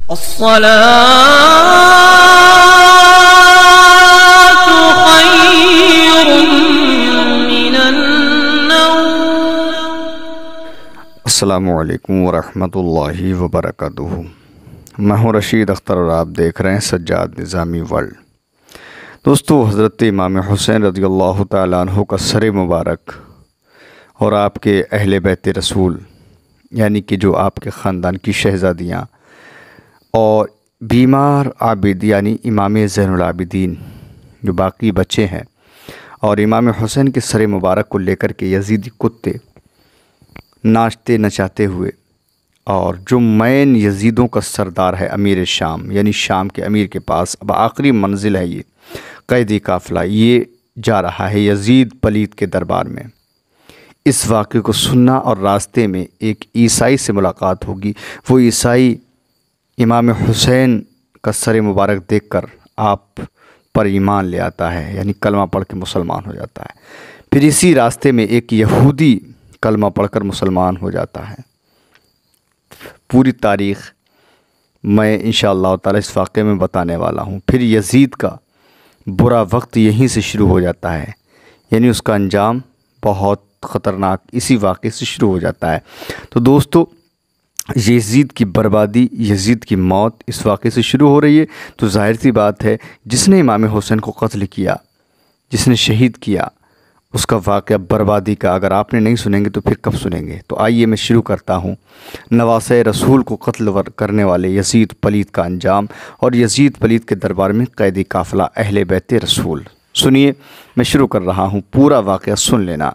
الصلاة خير من النوم۔ السلام علیکم ورحمۃ اللہ وبرکاتہ۔ میں ہوں رشید اختر اور آپ دیکھ رہے ہیں سجاد نظامی ورلڈ۔ دوستو، حضرت امام حسین رضی اللہ تعالیٰ عنہ کا سر مبارک اور آپ کے اہل بیت رسول، یعنی کہ جو آپ کے خاندان کی شہزادیاں اور بیمار عابد یعنی امام زین العابدین جو باقی بچے ہیں، اور امام حسین کے سر مبارک کو لے کر کے یزیدی کتے ناچتے نچاتے ہوئے، اور جو مین یزیدوں کا سردار ہے امیر شام، یعنی شام کے امیر کے پاس اب آخری منزل ہے یہ قیدی قافلہ، یہ جا رہا ہے یزید پلید کے دربار میں۔ اس واقعے کو سننا اور راستے میں ایک عیسائی سے ملاقات ہوگی، وہ عیسائی امام حسین کا سر مبارک دیکھ کر آپ پر ایمان لے آتا ہے، یعنی کلمہ پڑھ کے مسلمان ہو جاتا ہے۔ پھر اسی راستے میں ایک یہودی کلمہ پڑھ کر مسلمان ہو جاتا ہے۔ پوری تاریخ میں انشاءاللہ تعالی اس واقعے میں بتانے والا ہوں۔ پھر یزید کا برا وقت یہیں سے شروع ہو جاتا ہے، یعنی اس کا انجام بہت خطرناک اسی واقعے سے شروع ہو جاتا ہے۔ تو دوستو، یزید کی بربادی، یزید کی موت اس واقعے سے شروع ہو رہی ہے۔ تو ظاہر سی بات ہے، جس نے امام حسین کو قتل کیا، جس نے شہید کیا، اس کا واقعہ بربادی کا اگر آپ نے نہیں سنیں گے تو پھر کب سنیں گے؟ تو آئیے میں شروع کرتا ہوں نواسۂ رسول کو قتل کرنے والے یزید پلید کا انجام اور یزید پلید کے دربار میں قیدی قافلہ اہل بیت رسول۔ سنیے، میں شروع کر رہا ہوں، پورا واقعہ سن لینا۔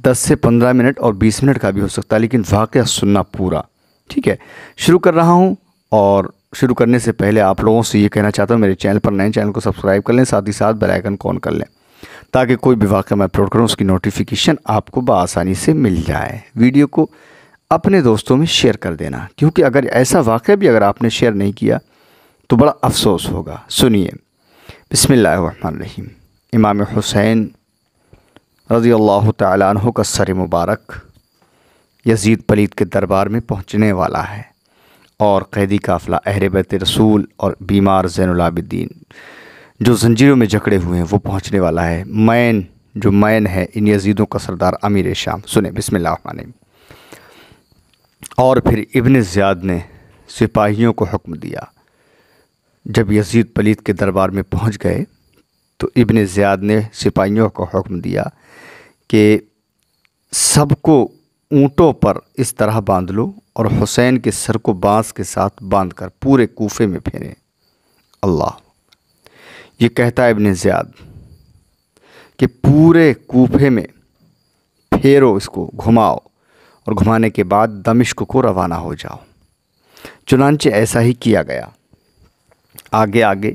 10 سے 15 منٹ اور 20 منٹ کا بھی ہو سکتا ہے، لیکن واقعہ سننا پورا، ٹھیک ہے؟ شروع کر رہا ہوں، اور شروع کرنے سے پہلے آپ لوگوں سے یہ کہنا چاہتا ہوں، میرے چینل پر نئے چینل کو سبسکرائب کر لیں، ساتھ ہی ساتھ بیل آئیکن آن کر لیں، تاکہ کوئی بھی واقعہ میں اپلوڈ کروں اس کی نوٹیفیکیشن آپ کو بآسانی سے مل جائے۔ ویڈیو کو اپنے دوستوں میں شیئر کر دینا، کیونکہ اگر ایسا واقعہ بھی اگر آپ نے شیئر نہیں کیا تو بڑا افسوس ہوگا۔ سنیے، بسم اللہ الرحمن الرحیم۔ امام حسین رضی اللہ تعالیٰ عنہ کا سر مبارک یزید پلید کے دربار میں پہنچنے والا ہے، اور قیدی قافلہ اہل بیت رسول اور بیمار زین العابدین جو زنجیروں میں جکڑے ہوئے ہیں وہ پہنچنے والا ہے۔ جو مین ہے ان یزیدوں کا سردار امیر شام۔ سنیں، بسم اللہ الرحمن الرحیم۔ اور پھر ابن زیاد نے سپاہیوں کو حکم دیا۔ جب یزید پلید کے دربار میں پہنچ گئے تو ابن زیاد نے سپاہیوں کو حکم دیا کہ سب کو اونٹوں پر اس طرح باندھ لو اور حسین کے سر کو بانس کے ساتھ باندھ کر پورے کوفے میں پھیریں۔ اللہ، یہ کہتا ہے ابن زیاد کہ پورے کوفے میں پھیرو، اس کو گھماؤ، اور گھمانے کے بعد دمشق کو روانہ ہو جاؤ۔ چنانچہ ایسا ہی کیا گیا۔ آگے آگے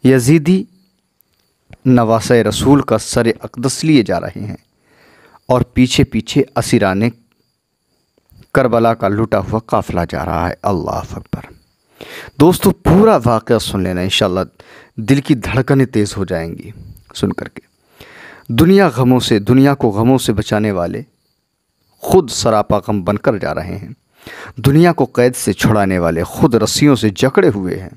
یزیدی نواسۂ رسول کا سر اقدس لیے جا رہے ہیں، اور پیچھے پیچھے اسیران کربلا کا لٹا ہوا قافلہ جا رہا ہے۔ اللہ اکبر۔ دوستو، پورا واقعہ سن لینا، انشاءاللہ دل کی دھڑکنیں تیز ہو جائیں گی سن کر کے۔ دنیا کو غموں سے بچانے والے خود سراپا غم بن کر جا رہے ہیں۔ دنیا کو قید سے چھڑانے والے خود رسیوں سے جکڑے ہوئے ہیں۔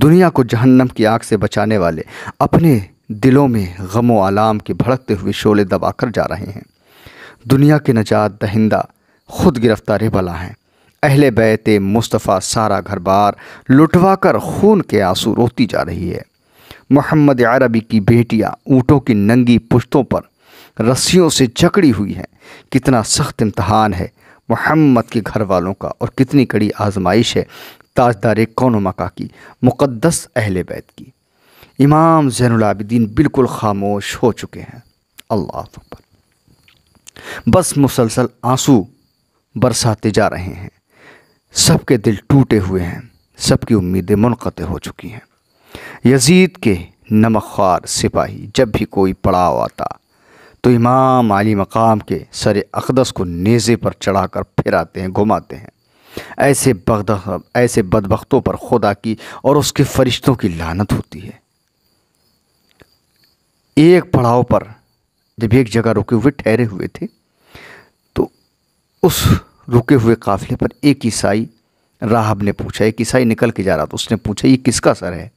دنیا کو جہنم کی آگ سے بچانے والے اپنے دلوں میں غم و آلام کے بھڑکتے ہوئے شعلے دبا کر جا رہے ہیں۔ دنیا کے نجات دہندہ خود گرفتار بلا ہیں۔ اہل بیت مصطفیٰ سارا گھر بار لٹوا کر خون کے آنسو روتی جا رہی ہے۔ محمد عربی کی بیٹیاں اونٹوں کی ننگی پشتوں پر رسیوں سے جکڑی ہوئی ہیں۔ کتنا سخت امتحان ہے محمد کے گھر والوں کا، اور کتنی کڑی آزمائش ہے تاجدار کون و مکان کی مقدس اہل بیت کی۔ امام زین العابدین بالکل خاموش ہو چکے ہیں۔ اللہ اکبر۔ بس مسلسل آنسو برساتے جا رہے ہیں۔ سب کے دل ٹوٹے ہوئے ہیں، سب کی امیدیں منقطع ہو چکی ہیں۔ یزید کے نمک خوار سپاہی جب بھی کوئی پڑاؤ آتا تو امام علی مقام کے سر اقدس کو نیزے پر چڑھا کر پھراتے ہیں، گھماتے ہیں۔ ایسے بدبختوں پر خدا کی اور اس کے فرشتوں کی لعنت ہوتی ہے۔ ایک پڑاؤ پر جب ایک جگہ رکے ہوئے ٹھہرے ہوئے تھے تو اس رکے ہوئے قافلے پر ایک عیسائی راہب نے پوچھا، ایک عیسائی نکل کے جا رہا تھا، اس نے پوچھا یہ کس کا سر ہے؟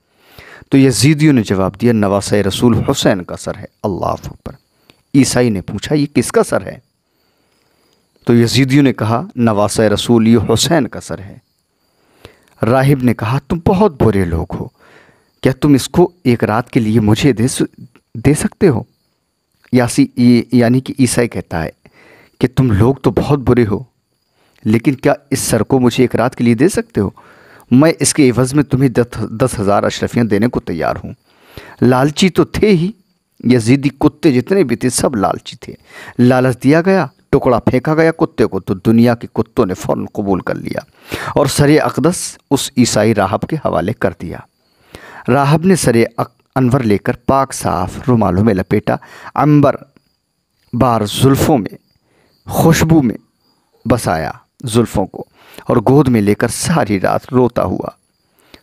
تو یزیدیوں نے جواب دیا نواسۂ رسول حسین کا سر ہے۔ اللہ اکبر۔ عیسائی نے پوچھا یہ کس کا سر ہے؟ تو یزیدیوں نے کہا نواسۂ رسول یہ حسین کا سر ہے۔ راہب نے کہا تم بہت برے لوگ ہو، کیا تم اس کو ایک رات کے لیے مجھے دے سکتے ہو؟ یعنی کہ عیسائی کہتا ہے کہ تم لوگ تو بہت برے ہو، لیکن کیا اس سر کو مجھے ایک رات کے لیے دے سکتے ہو؟ میں اس کے عوض میں تمہیں 10,000 اشرفیاں دینے کو تیار ہوں۔ لالچی تو تھے ہی، یزیدی کتے جتنے بھی تھے سب لالچی تھے۔ لالچ دیا گیا، ٹکڑا پھینکا گیا کتے کو، تو دنیا کے کتوں نے فوراً قبول کر لیا اور سر اقدس اس عیسائی راہب کے حوالے کر دیا۔ راہب نے سر انور لے کر پاک صاف رومالوں میں لپیٹا، عنبر بار زلفوں میں خوشبو میں بسایا زلفوں کو، اور گود میں لے کر ساری رات روتا ہوا۔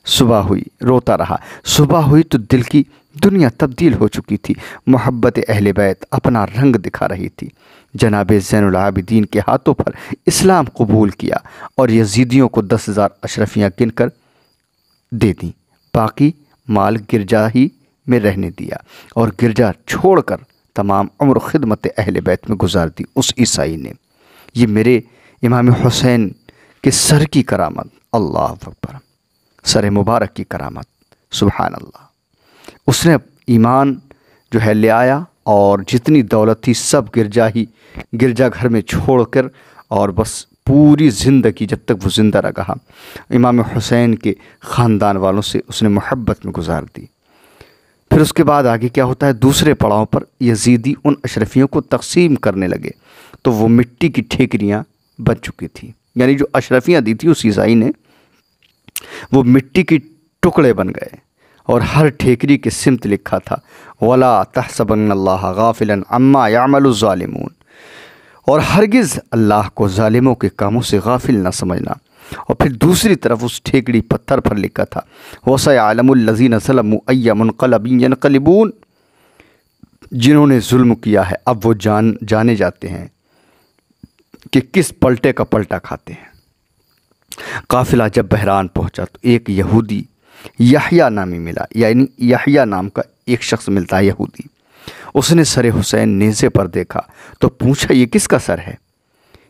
صبح ہوئی، روتا رہا۔ صبح ہوئی تو دل کی دنیا تبدیل ہو چکی تھی، محبت اہل بیت اپنا رنگ دکھا رہی تھی۔ جناب زین العابدین کے ہاتھوں پر اسلام قبول کیا اور یزیدیوں کو 10,000 اشرفیاں گن کر دے دیں، باقی مال گرجا ہی میں رہنے دیا، اور گرجا چھوڑ کر تمام عمر خدمت اہل بیت میں گزار دی اس عیسائی نے۔ یہ میرے امام حسین کے سر کی کرامت، اللہ اکبر، سر مبارک کی کرامت، سبحان اللہ۔ اس نے ایمان جو ہے لے آیا اور جتنی دولت تھی سب گرجا گھر میں چھوڑ کر، اور بس پوری زندگی جب تک وہ زندہ رہا امام حسین کے خاندان والوں سے اس نے محبت میں گزار دی۔ پھر اس کے بعد آگے کیا ہوتا ہے؟ دوسرے پڑاؤ پر یزیدی ان اشرفیوں کو تقسیم کرنے لگے تو وہ مٹی کی ٹھیکریاں بن چکی تھیں، یعنی جو اشرفیاں دی تھی اس عیسائی نے وہ مٹی کی ٹکڑے بن گئے، اور ہر ٹھیکری کے سمت لکھا تھا وَلَا تَحْسَبَنَّ اللَّهَ غَافِلًا عَمَّا يَعْمَلُ الظَّالِمُونَ، اور ہرگز اللہ کو ظالموں کے کاموں سے غافل نہ سمجھنا۔ اور پھر دوسری طرف اس ٹھیکڑی پتھر پر لکھا تھا وَسَيَعْلَمُ الَّذِينَ ظَلَمُوا أَيَّ مُنقَلَبٍ يَنقَلِبُونَ، جنہوں نے ظلم کیا ہے اب وہ جانے جاتے ہیں کہ کس پلٹے کا پلٹا کھاتے ہیں۔ قافلہ جب بحران پہنچا تو ایک یہودی یحییٰ نامی ملا، یعنی یحییٰ نام کا ایک شخص ملتا ہے یہودی۔ اس نے سر حسین نیزے پر دیکھا تو پوچھا یہ کس کا سر ہے؟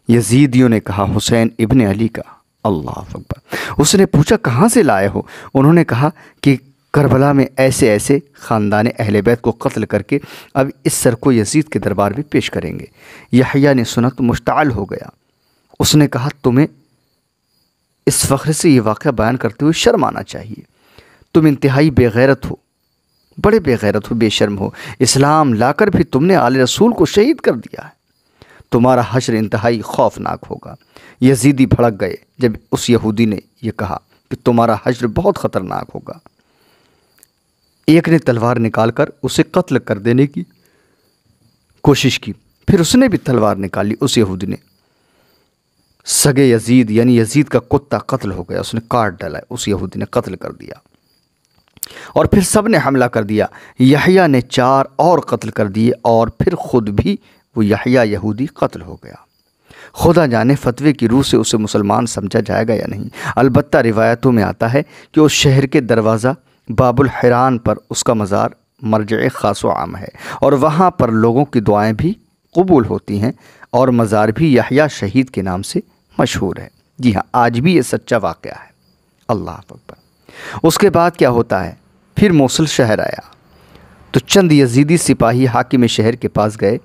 یزیدیوں نے کہا حسین ابن علی کا۔ اللہ اکبر۔ اس نے پوچھا کہاں سے لائے ہو؟ انہوں نے کہا کہ کربلا میں ایسے ایسے خاندان اہل بیت کو قتل کر کے اب اس سر کو یزید کے دربار میں پیش کریں گے۔ یحییٰ نے سنا تو مشتعل ہو گیا۔ اس نے کہا تمہیں اس فخر سے یہ واقعہ بیان کرتے ہوئے شرم آنا چاہیے، تم انتہائی بے غیرت ہو، بڑے بے غیرت ہو، بے شرم ہو، اسلام لا کر بھی تم نے آل رسول کو شہید کر دیا ہے، تمہارا حشر انتہائی خوفناک ہوگا۔ یزیدی بھڑک گئے جب اس یہودی نے یہ کہا کہ تمہارا حشر بہت خطرناک ہوگا۔ ایک نے تلوار نکال کر اسے قتل کر دینے کی کوشش کی، پھر اس نے بھی تلوار نکالی، اس یہودی نے سگے یزید یعنی یزید کا کتا قتل ہو گیا، اس نے کاٹ ڈالا، اس یہودی نے قتل کر دیا، اور پھر سب نے حملہ کر دیا۔ یحییٰ نے 4 اور قتل کر دیے، اور پھر خود بھی وہ یحییٰ یہودی قتل ہو گیا۔ خدا جانے فتوے کی روح سے اسے مسلمان سمجھا جائے گا یا نہیں۔ البتہ روایتوں میں آتا ہے کہ اس شہر کے دروازہ باب الحیران پر اس کا مزار مرجع خاص و عام ہے، اور وہاں پر لوگوں کی دعائیں بھی قبول ہوتی ہیں، اور مزار بھی یحییٰ شہید کے نام سے مشہور ہے۔ جی ہاں، آج بھی یہ سچا واقعہ ہے۔ اللہ اکبر۔ اس کے بعد کیا ہوتا ہے؟ پھر موصل شہر آیا تو چند یزیدی سپاہی حاکم شہر کے پاس گئے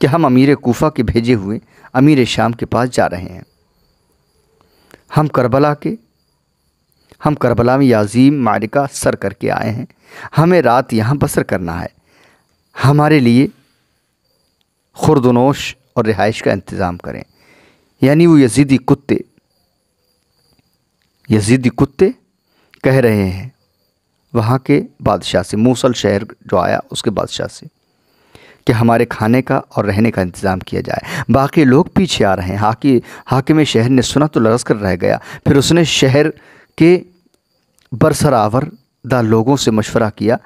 کہ ہم امیر کوفہ کے بھیجے ہوئے امیر شام کے پاس جا رہے ہیں، ہم کربلا میں عظیم معرکہ سر کر کے آئے ہیں، ہمیں رات یہاں بسر کرنا ہے، ہمارے لیے خورد و نوش اور رہائش کا انتظام کریں۔ یعنی وہ یزیدی کتے کہہ رہے ہیں وہاں کے بادشاہ سے، موصل شہر جو آیا اس کے بادشاہ سے، کہ ہمارے کھانے کا اور رہنے کا انتظام کیا جائے۔ باقی لوگ پیچھے آ رہے ہیں۔ حاکم شہر نے سنا تو لرز کر رہ گیا، پھر اس نے شہر کے برسراوردہ لوگوں سے مشورہ کیا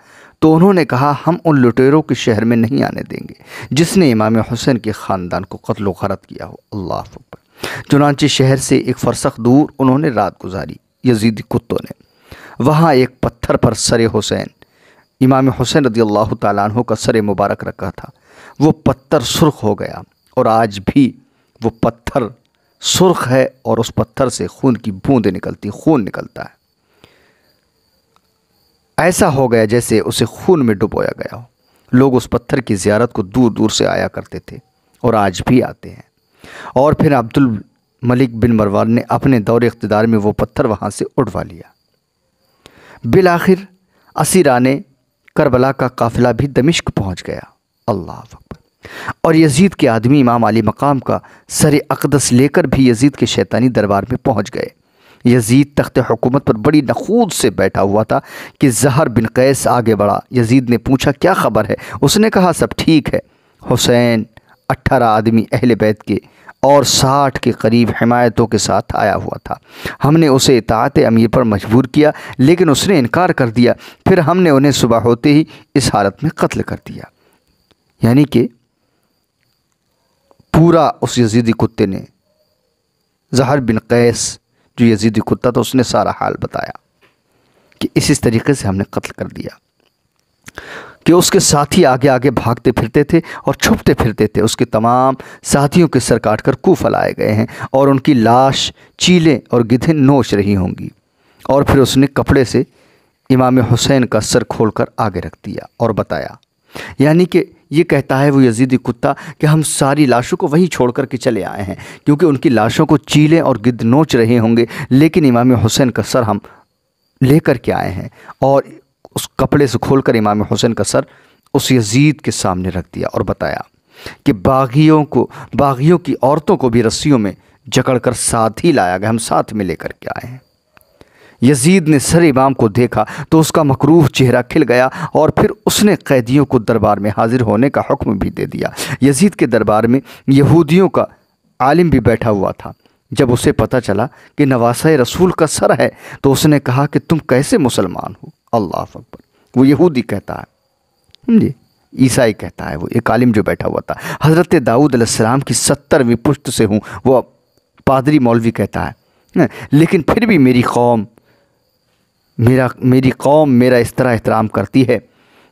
تو انہوں نے کہا ہم ان لٹیروں کے شہر میں نہیں آنے دیں گے جس نے امام حسین کے خاندان کو قتل و غارت کیا ہو۔ اللہ اکبر۔ چنانچہ شہر سے ایک فرسخ دور انہوں نے رات گزاری یزیدی کتوں نے۔ وہاں ایک پتھر پر سر حسین، امام حسین رضی اللہ تعالیٰ عنہ کا سر مبارک رکھا تھا۔ وہ پتھر سرخ ہو گیا اور آج بھی وہ پتھر سرخ ہے اور اس پتھر سے خون کی بوندیں نکلتی، خون نکلتا ہے۔ ایسا ہو گیا جیسے اسے خون میں ڈبویا گیا ہو۔ لوگ اس پتھر کی زیارت کو دور دور سے آیا کرتے تھے اور آج بھی آتے ہیں۔ اور پھر عبد الملک بن مروان نے اپنے دور اقتدار میں وہ پتھر وہاں سے اٹھوا لیا۔ بالآخر اسیران کربلا کا قافلہ بھی دمشق پہنچ گیا۔ اللہ اکبر۔ اور یزید کے آدمی امام علی مقام کا سر اقدس لے کر بھی یزید کے شیطانی دربار میں پہنچ گئے۔ یزید تخت حکومت پر بڑی نخوت سے بیٹھا ہوا تھا کہ زہر بن قیس آگے بڑھا۔ یزید نے پوچھا کیا خبر ہے؟ اس نے کہا سب ٹھیک ہے۔ حسین 18 آدمی اہل بیت کے اور 60 کے قریب حمایتوں کے ساتھ آیا ہوا تھا۔ ہم نے اسے اطاعت امیر پر مجبور کیا لیکن اس نے انکار کر دیا۔ پھر ہم نے انہیں صبح ہوتے ہی اس حالت میں قتل کر دیا۔ یعنی کہ پورا اس یزیدی کتے نے، زہر بن قیس جو یزیدی کتا تھا، اس نے سارا حال بتایا کہ اس طریقے سے ہم نے قتل کر دیا کہ اس کے ساتھی آگے آگے بھاگتے پھرتے تھے اور چھپتے پھرتے تھے۔ اس کے تمام ساتھیوں کے سر کاٹ کر کوفہ لائے گئے ہیں اور ان کی لاش چیلیں اور گدھیں نوچ رہی ہوں گی۔ اور پھر اس نے کپڑے سے امام حسین کا سر کھول کر آگے رکھ دیا اور بتایا، یعنی کہ یہ کہتا ہے وہ یزیدی کتا کہ ہم ساری لاشوں کو وہیں چھوڑ کر کے چلے آئے ہیں کیونکہ ان کی لاشوں کو چیلیں اور گدھ نوچ رہے ہوں گے، لیکن امام حسین کا سر ہم لے کر کے آئے ہیں۔ اور اس کپڑے سے کھول کر امام حسین کا سر اس یزید کے سامنے رکھ دیا اور بتایا کہ باغیوں کی عورتوں کو بھی رسیوں میں جکڑ کر ساتھ ہی لایا گیا، ہم ساتھ میں لے کر کے آئے ہیں۔ یزید نے سر امام کو دیکھا تو اس کا مکروہ چہرہ کھل گیا اور پھر اس نے قیدیوں کو دربار میں حاضر ہونے کا حکم بھی دے دیا۔ یزید کے دربار میں یہودیوں کا عالم بھی بیٹھا ہوا تھا۔ جب اسے پتہ چلا کہ نواسہ رسول کا سر ہے تو اس نے کہا کہ تم کیسے مسلمان ہو؟ اللہ اکبر۔ وہ یہودی کہتا ہے، جی عیسائی کہتا ہے، وہ ایک عالم جو بیٹھا ہوا تھا۔ حضرت داؤد علیہ السلام کی 70ویں پشت سے ہوں، وہ پادری مولوی کہتا ہے، لیکن پھر بھی میری قوم میرا اس طرح احترام کرتی ہے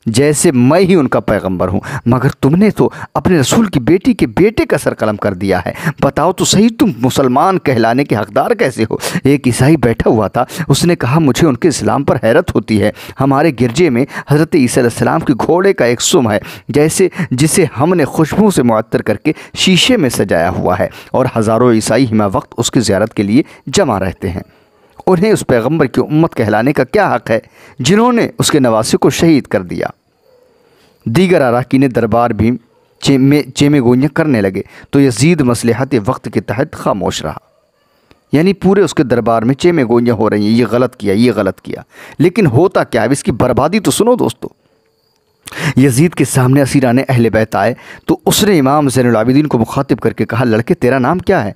جیسے میں ہی ان کا پیغمبر ہوں، مگر تم نے تو اپنے رسول کی بیٹی کے بیٹے کا سر قلم کر دیا ہے۔ بتاؤ تو صحیح تم مسلمان کہلانے کے حقدار کیسے ہو؟ ایک عیسائی بیٹھا ہوا تھا، اس نے کہا مجھے ان کے اسلام پر حیرت ہوتی ہے۔ ہمارے گرجے میں حضرت عیسیٰ علیہ السلام کے گھوڑے کا ایک سم ہے جسے ہم نے خوشبو سے معطر کر کے شیشے میں سجایا ہوا ہے اور ہزاروں عیسائی ہمہ وقت اس کی زیارت کے لیے جمع رہتے ہیں۔ انہیں اس پیغمبر کی امت کہلانے کا کیا حق ہے جنہوں نے اس کے نواسے کو شہید کر دیا؟ دیگر اراکین دربار بھی چیمے گوئیاں کرنے لگے تو یزید مصلحت وقت کے تحت خاموش رہا۔ یعنی پورے اس کے دربار میں چیمے گوئیاں ہو رہی ہیں، یہ غلط کیا، یہ غلط کیا، لیکن ہوتا کیا ہے؟ اس کی بربادی تو سنو دوستو۔ یزید کے سامنے اسیران اہل بیت آئے تو اس نے امام زین العابدین کو مخاطب کر کے کہا، لڑکے تیرا نام کیا ہے؟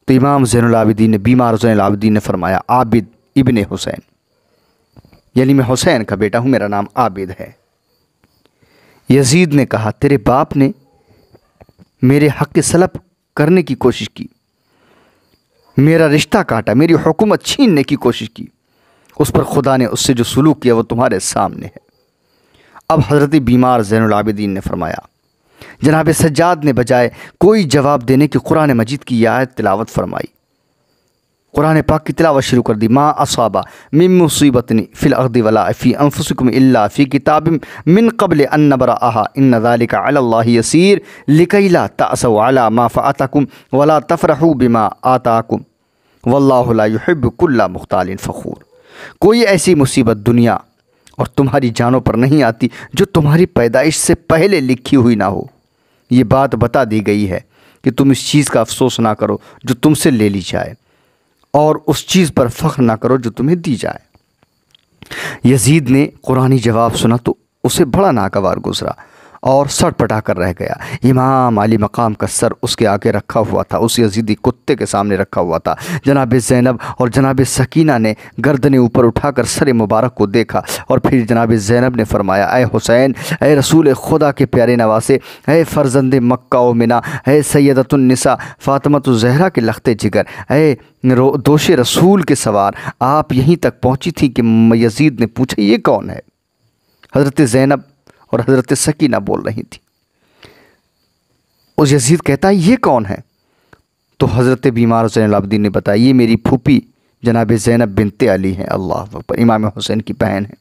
تو امام زین العابدین نے، بیمار زین العابدین نے فرمایا، عابد ابن حسین، یعنی میں حسین کا بیٹا ہوں، میرا نام عابد ہے۔ یزید نے کہا، تیرے باپ نے میرے حق سلب کرنے کی کوشش کی، میرا رشتہ کاٹا، میری حکومت چھیننے کی کوشش کی، اس پر خدا نے اس سے جو سلوک کیا وہ تمہارے سامنے ہے۔ اب حضرت بیمار زین العابدین نے فرمایا، جناب سجاد نے بجائے کوئی جواب دینے کی قرآن مجید کی آیت تلاوت فرمائی، قرآن پاک کی تلاوت شروع کر دی، ما اصاب من مصیبت فی الارض ولا فی انفسکم الا فی کتاب من قبل ان نبرأها ان ذلک علی اللہ یسیر لکی لا تأسوا علی ما فاتکم ولا تفرحوا بما آتاکم واللہ لا یحب کل مختال فخور۔ کوئی ایسی مصیبت دنیا اور تمہاری جانوں پر نہیں آتی جو تمہاری پیدائش سے پہلے لکھی ہوئی نہ ہو۔ یہ بات بتا دی گئی ہے کہ تم اس چیز کا افسوس نہ کرو جو تم سے لے لی جائے اور اس چیز پر فخر نہ کرو جو تمہیں دی جائے۔ یزید نے قرآنی جواب سنا تو اسے بڑا ناگوار گزرا اور سر پٹا کر رہ گیا۔ امام علی مقام کا سر اس کے آگے رکھا ہوا تھا، اس یزیدی کتے کے سامنے رکھا ہوا تھا۔ جناب زینب اور جناب سکینہ نے گردنیں اوپر اٹھا کر سر مبارک کو دیکھا، اور پھر جناب زینب نے فرمایا، اے حسین، اے رسول خدا کے پیارے نواسے، اے فرزند مکہ و منا، اے سیدۃ النساء فاطمۃ الزہرا کے لخت جگر، اے دوش رسول کے سوار، آپ یہیں تک پہنچی تھی کہ یزید نے پوچھا یہ کون ہے؟ حضرت زینب اور حضرت سکینہ بول رہی تھی۔ اس یزید کہتا ہے یہ کون ہے؟ تو حضرت بیمار حسین العابدین نے بتایا یہ میری پھوپھی جناب زینب بنت علی ہیں، اللہ اکبر، امام حسین کی بہن ہے،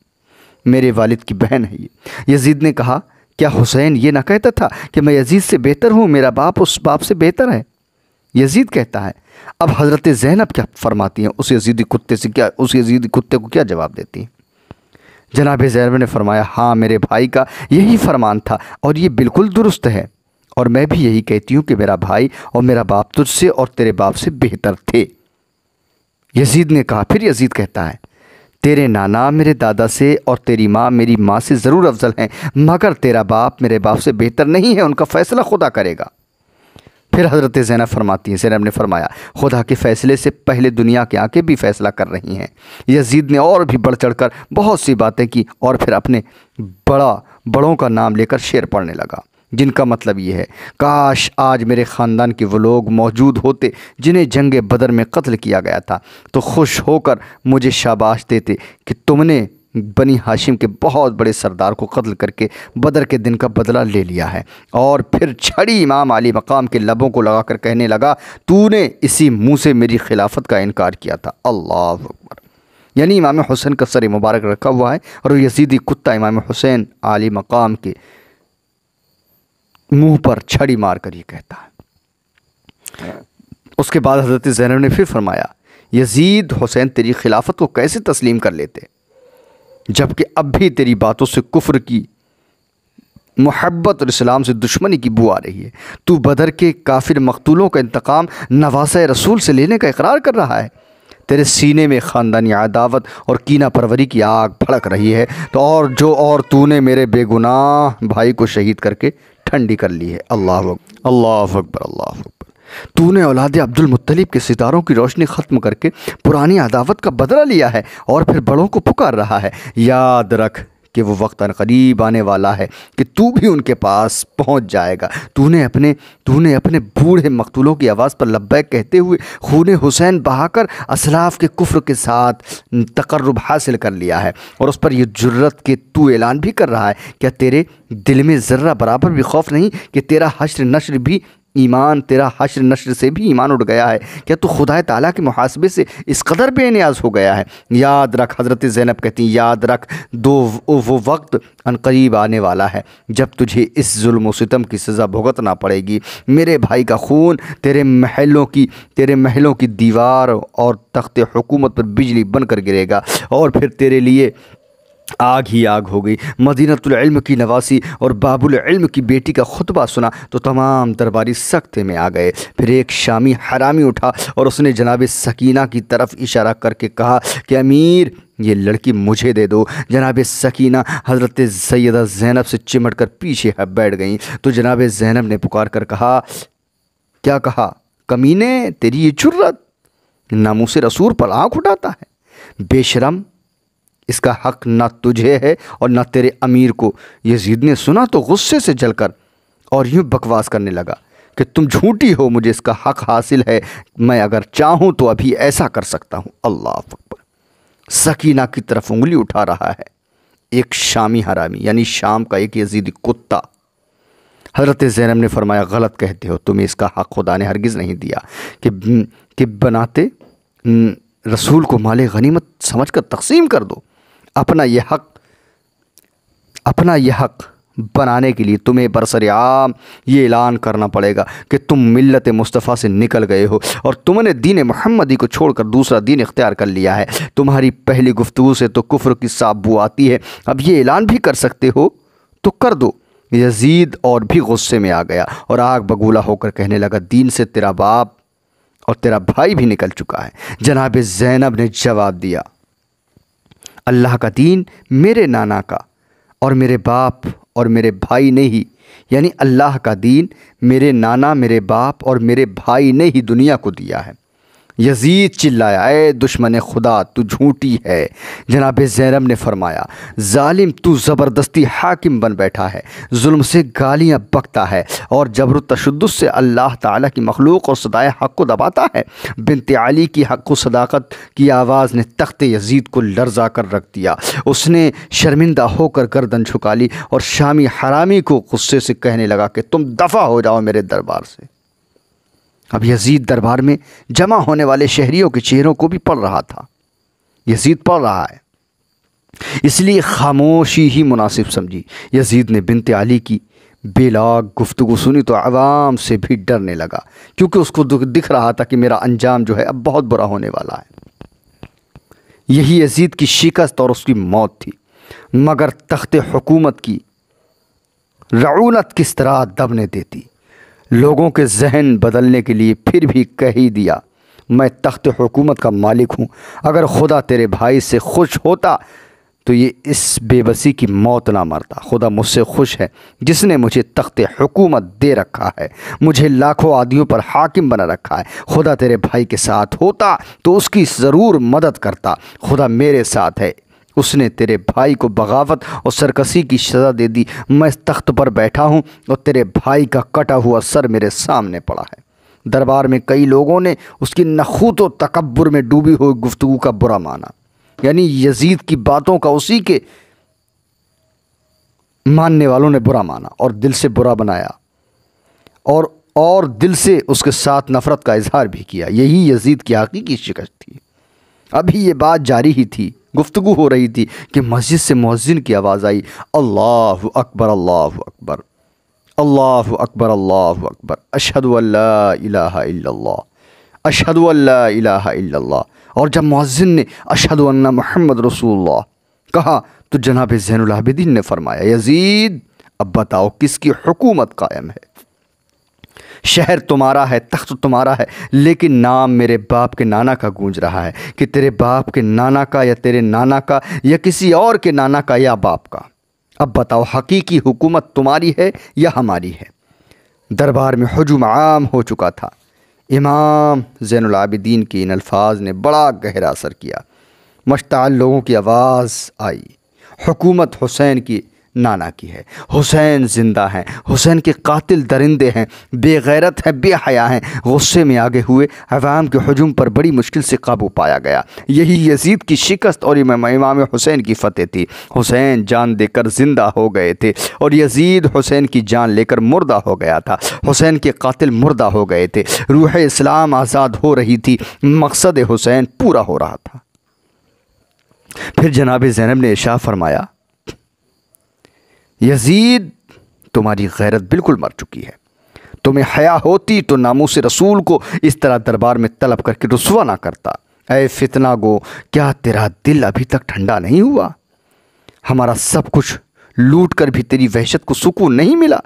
میرے والد کی بہن ہے یہ۔ یزید نے کہا کیا حسین یہ نہ کہتا تھا کہ میں یزید سے بہتر ہوں، میرا باپ اس باپ سے بہتر ہے؟ یزید کہتا ہے۔ اب حضرت زینب کیا فرماتی ہیں؟ اس یزیدی کتے کو کیا جواب دیتی ہیں؟ جناب زینب نے فرمایا ہاں میرے بھائی کا یہی فرمان تھا اور یہ بالکل درست ہے، اور میں بھی یہی کہتی ہوں کہ میرا بھائی اور میرا باپ تجھ سے اور تیرے باپ سے بہتر تھے۔ یزید نے کہا، پھر یزید کہتا ہے تیرے نانا میرے دادا سے اور تیری ماں میری ماں سے ضرور افضل ہیں، مگر تیرا باپ میرے باپ سے بہتر نہیں ہے، ان کا فیصلہ خدا کرے گا۔ پھر حضرت زینب فرماتی ہیں، زینب نے فرمایا خدا کے فیصلے سے پہلے دنیا کے آنکھیں بھی فیصلہ کر رہی ہیں۔ یزید نے اور بھی بڑھ چڑھ کر بہت سی باتیں کی، اور پھر اپنے بڑوں کا نام لے کر شعر پڑھنے لگا، جن کا مطلب یہ ہے کاش آج میرے خاندان کے وہ لوگ موجود ہوتے جنہیں جنگ بدر میں قتل کیا گیا تھا، تو خوش ہو کر مجھے شاباش دیتے کہ تم نے بنی ہاشم کے بہت بڑے سردار کو قتل کر کے بدر کے دن کا بدلہ لے لیا ہے۔ اور پھر چھڑی امام علی مقام کے لبوں کو لگا کر کہنے لگا تو نے اسی منہ سے میری خلافت کا انکار کیا تھا، اللہ اکبر۔ یعنی امام حسین کا سر مبارک رکھا ہوا ہے، اور وہ یزیدی کتا امام حسین علی مقام کے منہ پر چھڑی مار کر یہ کہتا ہے۔ اس کے بعد حضرت زینب نے پھر فرمایا یزید حسین تیری خلافت کو کیسے تسلیم کر لیتے جبکہ اب بھی تیری باتوں سے کفر کی محبت اور اسلام سے دشمنی کی بو آ رہی ہے۔ تو بدر کے کافر مقتولوں کا انتقام نواسۂ رسول سے لینے کا اقرار کر رہا ہے، تیرے سینے میں خاندانی عداوت اور کینہ پروری کی آگ بھڑک رہی ہے، اور تو نے میرے بے گناہ بھائی کو شہید کر کے ٹھنڈی کر لی ہے، اللہ اکبر اللہ اکبر اللہ اکبر۔ تو نے اولاد عبد المطلب کے ستاروں کی روشنی ختم کر کے پرانی عداوت کا بدلہ لیا ہے، اور پھر بڑوں کو پکار رہا ہے۔ یاد رکھ کہ وہ وقت قریب آنے والا ہے کہ تو بھی ان کے پاس پہنچ جائے گا۔ تو نے اپنے بوڑھے مقتولوں کی آواز پر لبیک کہتے ہوئے خون حسین بہا کر اسلاف کے کفر کے ساتھ تقرب حاصل کر لیا ہے، اور اس پر یہ جرت کہ تو اعلان بھی کر رہا ہے، کیا تیرے دل میں ذرہ برابر بھی خوف نہیں کہ تیرا حشر نشر سے بھی ایمان اٹھ گیا ہے؟ کیا تو خدا تعالیٰ کے محاسبے سے اس قدر بے نیاز ہو گیا ہے؟ یاد رکھ، حضرت زینب کہتی ہیں، یاد رکھ وہ وقت عنقریب آنے والا ہے جب تجھے اس ظلم و ستم کی سزا بھگتنا پڑے گی۔ میرے بھائی کا خون تیرے محلوں کی دیوار اور تخت حکومت پر بجلی بن کر گرے گا، اور پھر تیرے لیے آگ ہی آگ ہو گئی۔ مدینۃ العلم کی نواسی اور باب العلم کی بیٹی کا خطبہ سنا تو تمام درباری سکتے میں آ گئے۔ پھر ایک شامی حرامی اٹھا اور اس نے جناب سکینہ کی طرف اشارہ کر کے کہا کہ امیر یہ لڑکی مجھے دے دو۔ جناب سکینہ حضرت سیدہ زینب سے چمٹ کر پیچھے بیٹھ گئیں، تو جناب زینب نے پکار کر کہا، کیا کہا کمینے، تیری یہ جرت، ناموس رسول پر آنکھ اٹھاتا ہے، بے شرم، اس کا حق نہ تجھے ہے اور نہ تیرے امیر کو۔ یزید نے سنا تو غصے سے جل کر اور یوں بکواس کرنے لگا کہ تم جھوٹی ہو، مجھے اس کا حق حاصل ہے، میں اگر چاہوں تو ابھی ایسا کر سکتا ہوں، اللہ اکبر۔ سکینہ کی طرف انگلی اٹھا رہا ہے ایک شامی حرامی، یعنی شام کا ایک یزیدی کتا۔ حضرت زینب نے فرمایا غلط کہتے ہو، تمہیں اس کا حق خدا نے ہرگز نہیں دیا کہ بناتے رسول کو مال غنیمت سمجھ کر تقسیم کر دو۔ اپنا یہ حق بنانے کے لیے تمہیں برسر عام یہ اعلان کرنا پڑے گا کہ تم ملت مصطفیٰ سے نکل گئے ہو اور تم نے دین محمدی کو چھوڑ کر دوسرا دین اختیار کر لیا ہے۔ تمہاری پہلی گفتگو سے تو کفر کی صاف بو آتی ہے، اب یہ اعلان بھی کر سکتے ہو تو کر دو۔ یزید اور بھی غصے میں آ گیا اور آگ بگولا ہو کر کہنے لگا، دین سے تیرا باپ اور تیرا بھائی بھی نکل چکا ہے۔ جناب زینب نے جواب دیا، اللہ کا دین میرے نانا کا اور میرے باپ اور میرے بھائی نے ہی، یعنی اللہ کا دین میرے نانا، میرے باپ اور میرے بھائی نے ہی دنیا کو دیا ہے۔ یزید چلایا، اے دشمن خدا تو جھوٹی ہے۔ جناب زینب نے فرمایا، ظالم تو زبردستی حاکم بن بیٹھا ہے، ظلم سے گالیاں بکتا ہے اور جبر و تشدد سے اللہ تعالیٰ کی مخلوق اور صدائے حق کو دباتا ہے۔ بنت علی کی حق و صداقت کی آواز نے تخت یزید کو لرزا کر رکھ دیا۔ اس نے شرمندہ ہو کر گردن جھکا لی اور شامی حرامی کو غصے سے کہنے لگا کہ تم دفع ہو جاؤ میرے دربار سے۔ اب یزید دربار میں جمع ہونے والے شہریوں کے چہروں کو بھی پڑھ رہا تھا۔ یزید پڑھ رہا ہے، اس لیے خاموشی ہی مناسب سمجھی۔ یزید نے بنت علی کی بے لاگ گفتگو سنی تو عوام سے بھی ڈرنے لگا، کیونکہ اس کو دکھ رہا تھا کہ میرا انجام جو ہے اب بہت برا ہونے والا ہے۔ یہی یزید کی شکست اور اس کی موت تھی۔ مگر تخت حکومت کی رعونت کس طرح دبنے دیتی؟ لوگوں کے ذہن بدلنے کے لیے پھر بھی کہہ ہی دیا، میں تخت حکومت کا مالک ہوں۔ اگر خدا تیرے بھائی سے خوش ہوتا تو یہ اس بے بسی کی موت نہ مرتا۔ خدا مجھ سے خوش ہے جس نے مجھے تخت حکومت دے رکھا ہے، مجھے لاکھوں عادیوں پر حاکم بنا رکھا ہے۔ خدا تیرے بھائی کے ساتھ ہوتا تو اس کی ضرور مدد کرتا۔ خدا میرے ساتھ ہے، اس نے تیرے بھائی کو بغاوت اور سرکشی کی سزا دے دی۔ میں اس تخت پر بیٹھا ہوں اور تیرے بھائی کا کٹا ہوا سر میرے سامنے پڑا ہے۔ دربار میں کئی لوگوں نے اس کی نخوت و تکبر میں ڈوبی ہوئی گفتگو کا برا مانا، یعنی یزید کی باتوں کا اسی کے ماننے والوں نے برا مانا اور دل سے برا بنایا اور دل سے اس کے ساتھ نفرت کا اظہار بھی کیا۔ یہی یزید کی حقیقی شکست تھی۔ ابھی یہ بات جاری ہی تھی، گفتگو ہو رہی تھی کہ مسجد سے مؤذن کی آواز آئی، اللہ اکبر اللہ اکبر، اللہ اکبر اللہ اکبر، اشہد ان لا الہ الا اللہ، اشہد ان لا الہ الا اللہ۔ اور جب مؤذن نے اشہد ان محمد رسول اللہ کہا تو جناب زین العابدین نے فرمایا، یزید اب بتاؤ کس کی حکومت قائم ہے؟ شہر تمہارا ہے، تخت تمہارا ہے، لیکن نام میرے باپ کے نانا کا گونج رہا ہے کہ تیرے باپ کے نانا کا یا تیرے نانا کا یا کسی اور کے نانا کا یا باپ کا۔ اب بتاؤ حقیقی حکومت تمہاری ہے یا ہماری ہے؟ دربار میں ہجوم عام ہو چکا تھا۔ امام زین العابدین کے ان الفاظ نے بڑا گہرا اثر کیا۔ مشتعل لوگوں کی آواز آئی، حکومت حسین کی نانا کی ہے، حسین زندہ ہیں، حسین کے قاتل درندے ہیں، بے غیرت ہیں، بے حیا ہیں۔ غصے میں آگے ہوئے عوام کے ہجوم پر بڑی مشکل سے قابو پایا گیا۔ یہی یزید کی شکست اور امام حسین کی فتح تھی۔ حسین جان دے کر زندہ ہو گئے تھے اور یزید حسین کی جان لے کر مردہ ہو گیا تھا۔ حسین کے قاتل مردہ ہو گئے تھے، روح اسلام آزاد ہو رہی تھی، مقصد حسین پورا ہو رہا تھا۔ پھر جناب زینب نے ارشاد فرمایا، یزید تمہاری غیرت بالکل مر چکی ہے۔ تمہیں حیا ہوتی تو ناموس رسول کو اس طرح دربار میں طلب کر کے رسوا نہ کرتا۔ اے فتنہ گو، کیا تیرا دل ابھی تک ٹھنڈا نہیں ہوا؟ ہمارا سب کچھ لوٹ کر بھی تیری وحشت کو سکون نہیں ملا،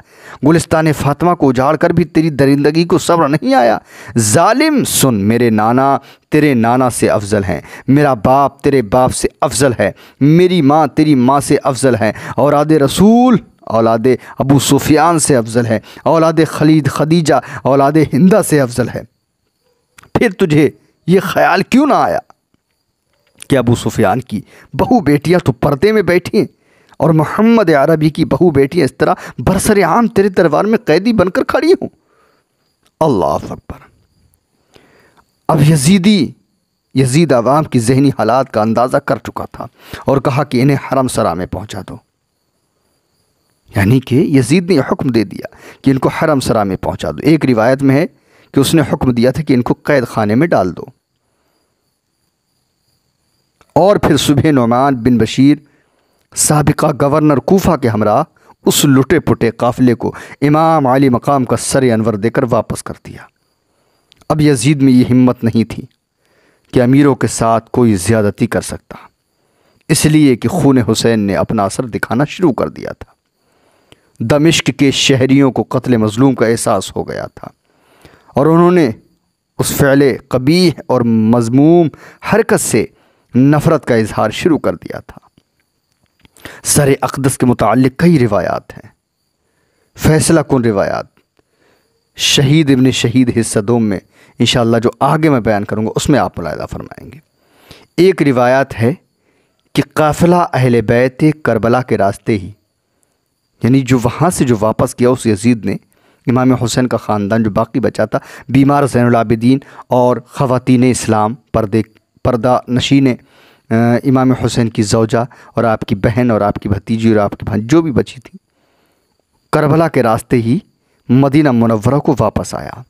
گلستان فاطمہ کو اجاڑ کر بھی تیری درندگی کو صبر نہیں آیا۔ ظالم سن، میرے نانا تیرے نانا سے افضل ہیں، میرا باپ تیرے باپ سے افضل ہے، میری ماں تیری ماں سے افضل ہے، اولاد رسول اولاد ابو سفیان سے افضل ہے، اولاد خلید خدیجہ اولاد ہندہ سے افضل ہے۔ پھر تجھے یہ خیال کیوں نہ آیا کہ ابو سفیان کی بہو بیٹیاں تو پردے میں بیٹھی ہیں اور محمد عربی کی بہو بیٹیاں اس طرح برسر عام تیرے دربار میں قیدی بن کر کھڑی ہوں؟ اللہ اکبر۔ اب یزید عوام کی ذہنی حالات کا اندازہ کر چکا تھا اور کہا کہ انہیں حرم سرا میں پہنچا دو، یعنی کہ یزید نے حکم دے دیا کہ ان کو حرم سرا میں پہنچا دو۔ ایک روایت میں ہے کہ اس نے حکم دیا تھا کہ ان کو قید خانے میں ڈال دو۔ اور پھر صبح نعمان بن بشیر سابقہ گورنر کوفہ کے ہمراہ اس لٹے پٹے قافلے کو امام علی مقام کا سر انور دے کر واپس کر دیا۔ اب یزید میں یہ ہمت نہیں تھی کہ امیروں کے ساتھ کوئی زیادتی کر سکتا، اس لیے کہ خون حسین نے اپنا اثر دکھانا شروع کر دیا تھا۔ دمشق کے شہریوں کو قتل مظلوم کا احساس ہو گیا تھا اور انہوں نے اس فعل قبیح اور مذموم حرکت سے نفرت کا اظہار شروع کر دیا تھا۔ سر اقدس کے متعلق کئی روایات ہیں، فیصلہ کن روایات۔ شہید ابن شہید حصہ دوم میں انشاءاللہ جو آگے میں بیان کروں گا اس میں آپ ملاحظہ فرمائیں گے۔ ایک روایت ہے کہ قافلہ اہل بیت کربلا کے راستے ہی، یعنی جو وہاں سے جو واپس کیا اس یزید نے، امام حسین کا خاندان جو باقی بچا تھا، بیمار زین العابدین اور خواتین اسلام، پردہ نشین امام حسین کی زوجہ اور آپ کی بہن اور آپ کی بھتیجی اور آپ کی بہن جو بھی بچی تھی، کربلا کے راستے ہی مدینہ منورہ کو واپس آیا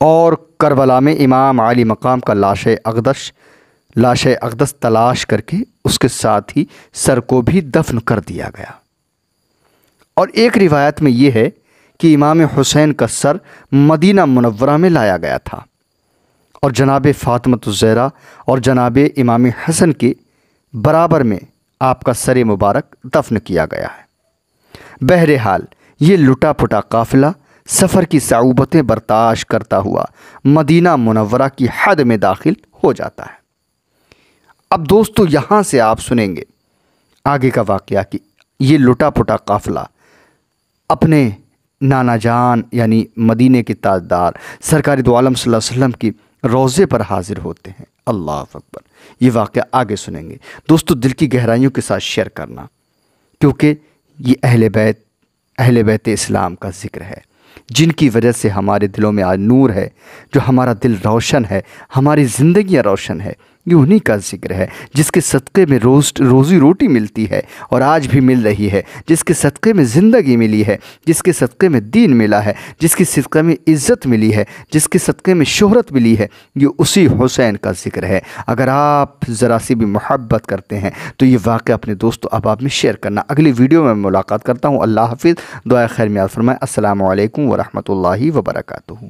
اور کربلا میں امام علی مقام کا لاش اقدس تلاش کر کے اس کے ساتھ ہی سر کو بھی دفن کر دیا گیا۔ اور ایک روایت میں یہ ہے کہ امام حسین کا سر مدینہ منورہ میں لایا گیا تھا اور جناب فاطمۃ الزہرا اور جناب امام حسن کے برابر میں آپ کا سر مبارک دفن کیا گیا ہے۔ بہرحال یہ لٹا پٹا قافلہ سفر کی صعوبتیں برداشت کرتا ہوا مدینہ منورہ کی حد میں داخل ہو جاتا ہے۔ اب دوستو یہاں سے آپ سنیں گے آگے کا واقعہ کہ یہ لٹا پٹا قافلہ اپنے نانا جان یعنی مدینے کے تاجدار سرکار دو عالم صلی اللہ علیہ وسلم کی روضے پر حاضر ہوتے ہیں۔ اللہ اکبر، یہ واقعہ آگے سنیں گے دوستو، دل کی گہرائیوں کے ساتھ شیئر کرنا، کیونکہ یہ اہل بیت اسلام کا ذکر ہے جن کی وجہ سے ہمارے دلوں میں آج نور ہے، جو ہمارا دل روشن ہے، ہماری زندگیاں روشن ہے۔ یہ انہی کا ذکر ہے جس کے صدقے میں روزی روٹی ملتی ہے اور آج بھی مل رہی ہے، جس کے صدقے میں زندگی ملی ہے، جس کے صدقے میں دین ملا ہے، جس کے صدقے میں عزت ملی ہے، جس کے صدقے میں شہرت ملی ہے۔ یہ اسی حسین کا ذکر ہے۔ اگر آپ ذرا سی بھی محبت کرتے ہیں تو یہ واقعہ اپنے دوستوں احباب میں شیئر کرنا۔ اگلی ویڈیو میں ملاقات کرتا ہوں۔ اللہ حافظ، دعائے خیر میں یاد فرمائیں۔ السلام علیکم ورحمۃ اللہ وبرکاتہ۔